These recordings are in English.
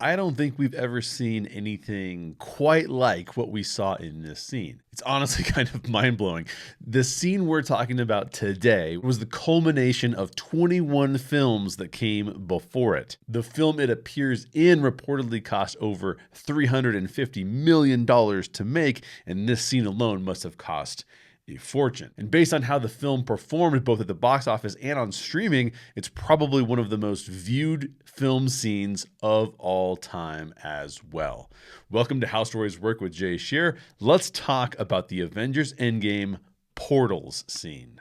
I don't think we've ever seen anything quite like what we saw in this scene. It's honestly kind of mind-blowing. The scene we're talking about today was the culmination of 21 films that came before it. The film it appears in reportedly cost over $350 million to make, and this scene alone must have cost a fortune. And based on how the film performed both at the box office and on streaming, it's probably one of the most viewed film scenes of all time as well. Welcome to How Stories Work with Jay Sherer. Let's talk about the Avengers Endgame portals scene.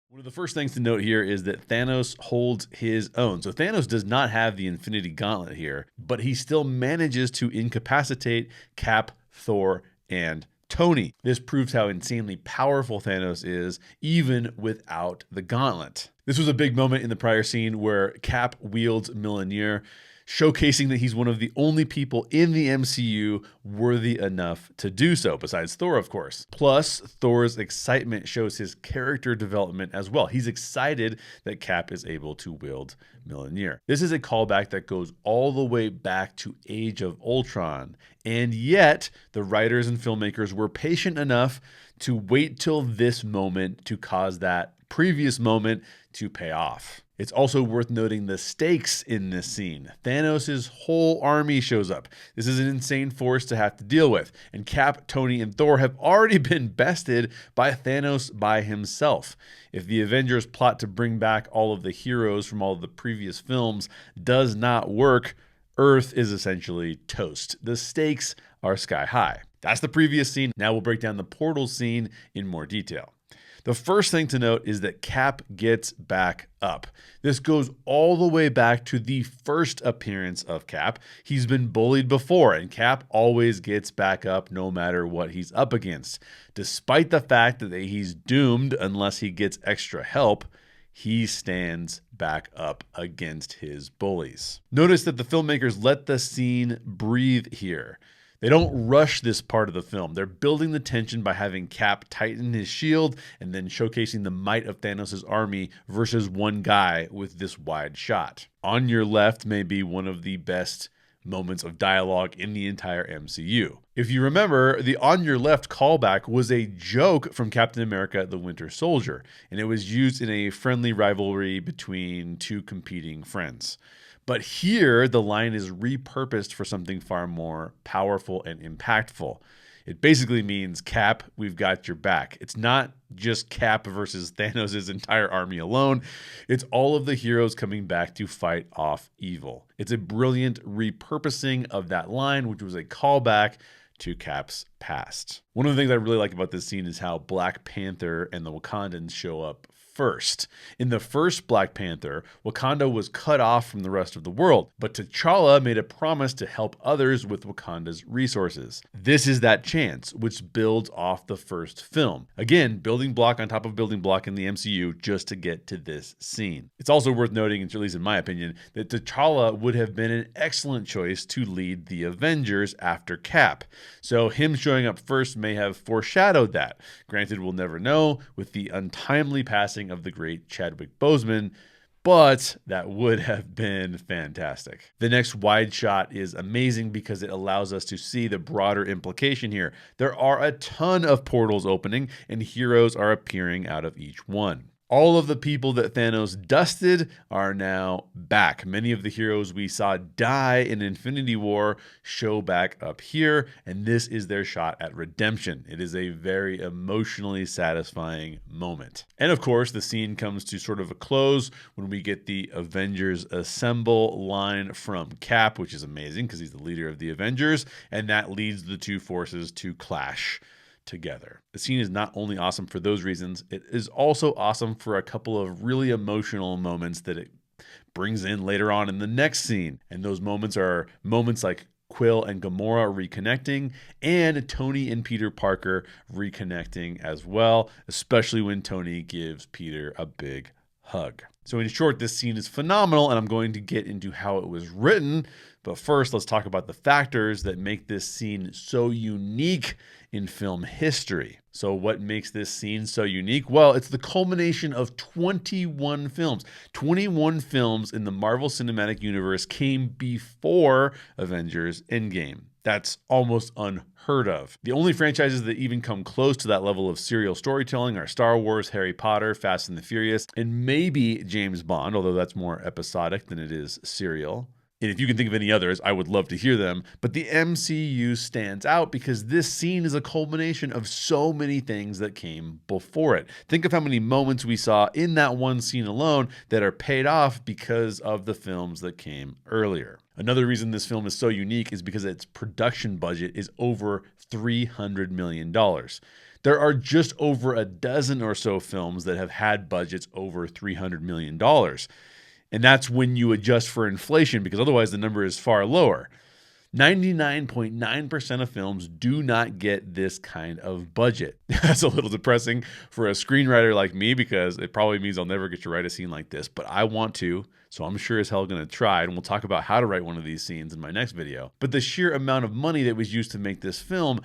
One of the first things to note here is that Thanos holds his own. So Thanos does not have the Infinity Gauntlet here, but he still manages to incapacitate Cap, Thor, and Tony. This proves how insanely powerful Thanos is, even without the gauntlet. This was a big moment in the prior scene where Cap wields Mjolnir, showcasing that he's one of the only people in the MCU worthy enough to do so, besides Thor, of course. Plus, Thor's excitement shows his character development as well. He's excited that Cap is able to wield Mjolnir. This is a callback that goes all the way back to Age of Ultron, and yet the writers and filmmakers were patient enough to wait till this moment to cause that previous moment to pay off. It's also worth noting the stakes in this scene. Thanos' whole army shows up. This is an insane force to have to deal with. And Cap, Tony, and Thor have already been bested by Thanos by himself. If the Avengers plot to bring back all of the heroes from all of the previous films does not work, Earth is essentially toast. The stakes are sky high. That's the previous scene. Now we'll break down the portal scene in more detail. The first thing to note is that Cap gets back up. This goes all the way back to the first appearance of Cap. He's been bullied before, and Cap always gets back up no matter what he's up against. Despite the fact that he's doomed unless he gets extra help, he stands back up against his bullies. Notice that the filmmakers let the scene breathe here. They don't rush this part of the film. They're building the tension by having Cap tighten his shield and then showcasing the might of Thanos' army versus one guy with this wide shot. On your left may be one of the best moments of dialogue in the entire MCU. If you remember, the on your left callback was a joke from Captain America the Winter Soldier, and it was used in a friendly rivalry between two competing friends. But here, the line is repurposed for something far more powerful and impactful. It basically means, Cap, we've got your back. It's not just Cap versus Thanos' entire army alone. It's all of the heroes coming back to fight off evil. It's a brilliant repurposing of that line, which was a callback to Cap's past. One of the things I really like about this scene is how Black Panther and the Wakandans show up first. In the first Black Panther, Wakanda was cut off from the rest of the world, but T'Challa made a promise to help others with Wakanda's resources. This is that chance, which builds off the first film. Again, building block on top of building block in the MCU just to get to this scene. It's also worth noting, at least in my opinion, that T'Challa would have been an excellent choice to lead the Avengers after Cap. So him showing up first may have foreshadowed that. Granted, we'll never know with the untimely passing of the great Chadwick Boseman, but that would have been fantastic. The next wide shot is amazing because it allows us to see the broader implication here. There are a ton of portals opening, and heroes are appearing out of each one. All of the people that Thanos dusted are now back. Many of the heroes we saw die in Infinity War show back up here, and this is their shot at redemption. It is a very emotionally satisfying moment. And of course, the scene comes to sort of a close when we get the Avengers Assemble line from Cap, which is amazing because he's the leader of the Avengers, and that leads the two forces to clash together. The scene is not only awesome for those reasons, it is also awesome for a couple of really emotional moments that it brings in later on in the next scene. And those moments are moments like Quill and Gamora reconnecting and Tony and Peter Parker reconnecting as well, especially when Tony gives Peter a big hug. So in short, this scene is phenomenal, and I'm going to get into how it was written. But first, let's talk about the factors that make this scene so unique in film history. So what makes this scene so unique? Well, it's the culmination of 21 films. 21 films in the Marvel Cinematic Universe came before Avengers Endgame. That's almost unheard of. The only franchises that even come close to that level of serial storytelling are Star Wars, Harry Potter, Fast and the Furious, and maybe James Bond, although that's more episodic than it is serial. And if you can think of any others, I would love to hear them. But the MCU stands out because this scene is a culmination of so many things that came before it. Think of how many moments we saw in that one scene alone that are paid off because of the films that came earlier. Another reason this film is so unique is because its production budget is over $300 million. There are just over a dozen or so films that have had budgets over $300 million. And that's when you adjust for inflation, because otherwise the number is far lower. 99.9% of films do not get this kind of budget. That's a little depressing for a screenwriter like me, because it probably means I'll never get to write a scene like this, but I want to, so I'm sure as hell going to try, and we'll talk about how to write one of these scenes in my next video. But the sheer amount of money that was used to make this film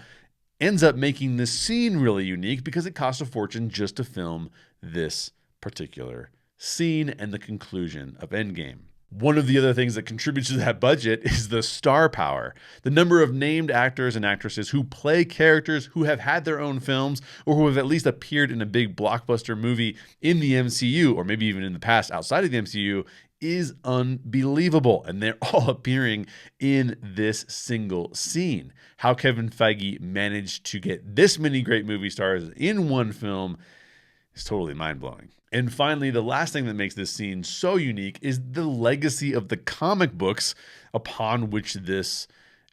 ends up making this scene really unique, because it costs a fortune just to film this particular scene and the conclusion of Endgame. One of the other things that contributes to that budget is the star power. The number of named actors and actresses who play characters who have had their own films or who have at least appeared in a big blockbuster movie in the MCU, or maybe even in the past outside of the MCU, is unbelievable. And they're all appearing in this single scene. How Kevin Feige managed to get this many great movie stars in one film is totally mind-blowing. And finally, the last thing that makes this scene so unique is the legacy of the comic books upon which this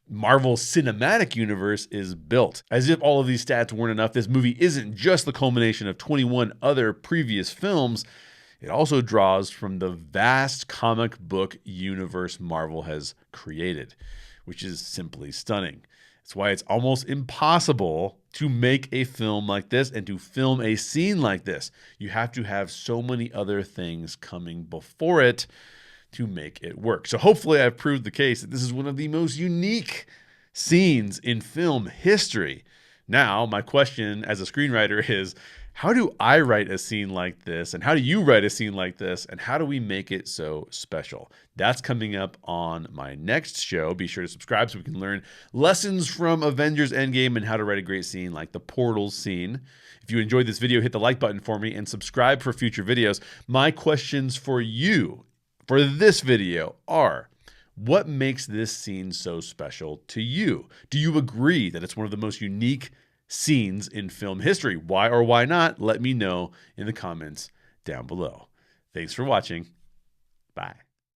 Marvel Cinematic Universe is built. As if all of these stats weren't enough, this movie isn't just the culmination of 21 other previous films. It also draws from the vast comic book universe Marvel has created, which is simply stunning. That's why it's almost impossible to make a film like this and to film a scene like this. You have to have so many other things coming before it to make it work. So hopefully I've proved the case that this is one of the most unique scenes in film history. Now, my question as a screenwriter is, how do I write a scene like this? And how do you write a scene like this? And how do we make it so special? That's coming up on my next show. Be sure to subscribe so we can learn lessons from Avengers Endgame and how to write a great scene like the portals scene. If you enjoyed this video, hit the like button for me and subscribe for future videos. My questions for you for this video are: what makes this scene so special to you? Do you agree that it's one of the most unique scenes in film history? Why or why not? Let me know in the comments down below. Thanks for watching. Bye.